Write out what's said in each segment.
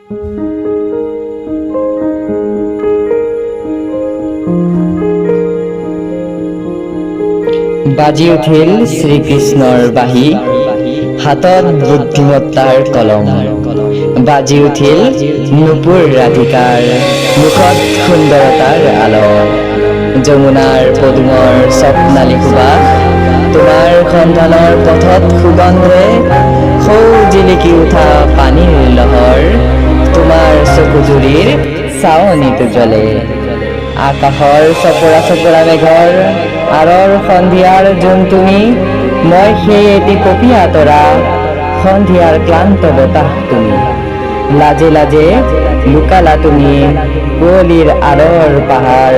বাজি উঠিল শ্ৰীকৃষ্ণৰ বাঁহী, হাতত বুদ্ধিমত্তাৰ কলম। বাজি উঠিল নুপুৰ ৰাধিকাৰ, মুখত সুন্দৰতাৰ আলম। যমুনাৰ পদুমৰ স্বপ্নালী সুবাস, তোমাৰ সন্ধানৰ পথত সুগন্ধে সৌ জিলিকি উঠা পানীৰ লহৰ, তোমাৰ চকুজুৰিৰ চাৱনিত জ্বলে। আকাশৰ চপৰা চপৰা মেঘৰ আৰৰ সন্ধিয়াৰ জোন তুমি, মই সেই এটি পপীয়া তৰা, সন্ধিয়াৰ ক্লান্ত বতাহ তুমি। লাজে লাজে লুকালা তুমি কুঁৱলীৰ আৰৰ পাহাৰ,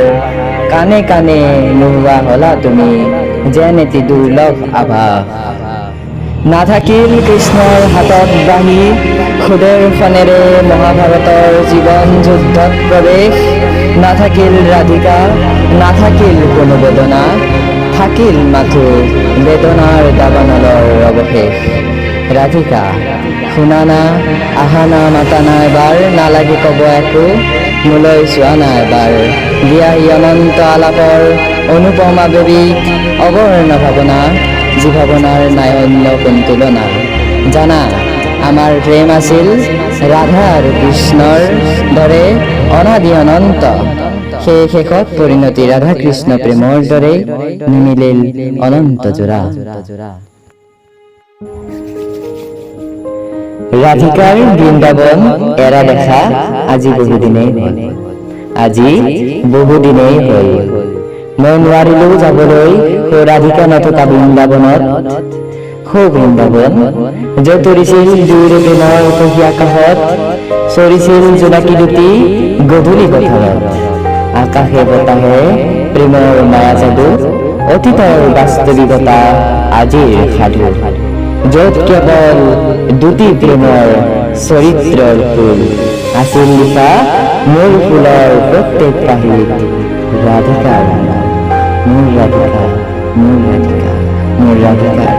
কাণে কাণে নোহোৱা হলা তুমি যেন এটি দুৰ্লভ আভাস। নাথাকিল কৃষ্ণৰ হাতত বাঁহী, সুদেৰ ফণেৰে মহাভাৰতৰ জীৱন যুদ্ধত প্ৰৱেশ। নাথাকিল ৰাধিকা, নাথাকিল কোনো বেদনা, থাকিল মাথো বেদনাৰ দাবানলৰ অৱশেষ। ৰাধিকা শুনা না, আহা না, মাতা না এবাৰ, নালাগে কব একো, মোলৈ চোৱা না এবাৰ। দিয়াহি অনন্ত আলাপৰ অনুপম আৱেগিক অৱৰ্ণ ভাৱনা, যি ভাৱনাৰ নাই অন্য কোন তুলনা। জানা আমাৰ প্ৰেম আছিল ৰাধা আৰু কৃষ্ণৰ দৰে অনাদি অনন্ত, সেই শেষত পৰিণতি ৰাধা কৃষ্ণ প্ৰেমৰ দৰে নিমিলিল অনন্ত জোৰা। ৰাধিকাৰ বৃন্দাবন এৰা দেখা আজি বহুদিনেই হ'ল, আজি বহুদিনেই হ'ল। মই নোৱাৰিলো যাবলৈ সৌ ৰাধিকা নথকা বৃন্দাবনত। সৌ বৃন্দাবন য'ত তৰিছিল দুয়োৰে প্ৰেমৰ উপহী আকাশত, চৰিছিল জোনাকী দুটি গধূলি পথাৰত। আকাশে বতাহে প্ৰেমৰ মায়া যাদু, অতীতৰ বাস্তৱিকতা আজিৰ সাধু। য'ত কেৱল দুটি প্ৰেমৰ চৰিত্ৰৰ ফুল, আছিল লিখা মোৰ ফুলৰ প্ৰত্যেক পাহিত ৰাধিকাৰ নাম। মোৰ ৰাধিকা, মোৰ ৰাধিকা, মোৰ ৰাধিকা।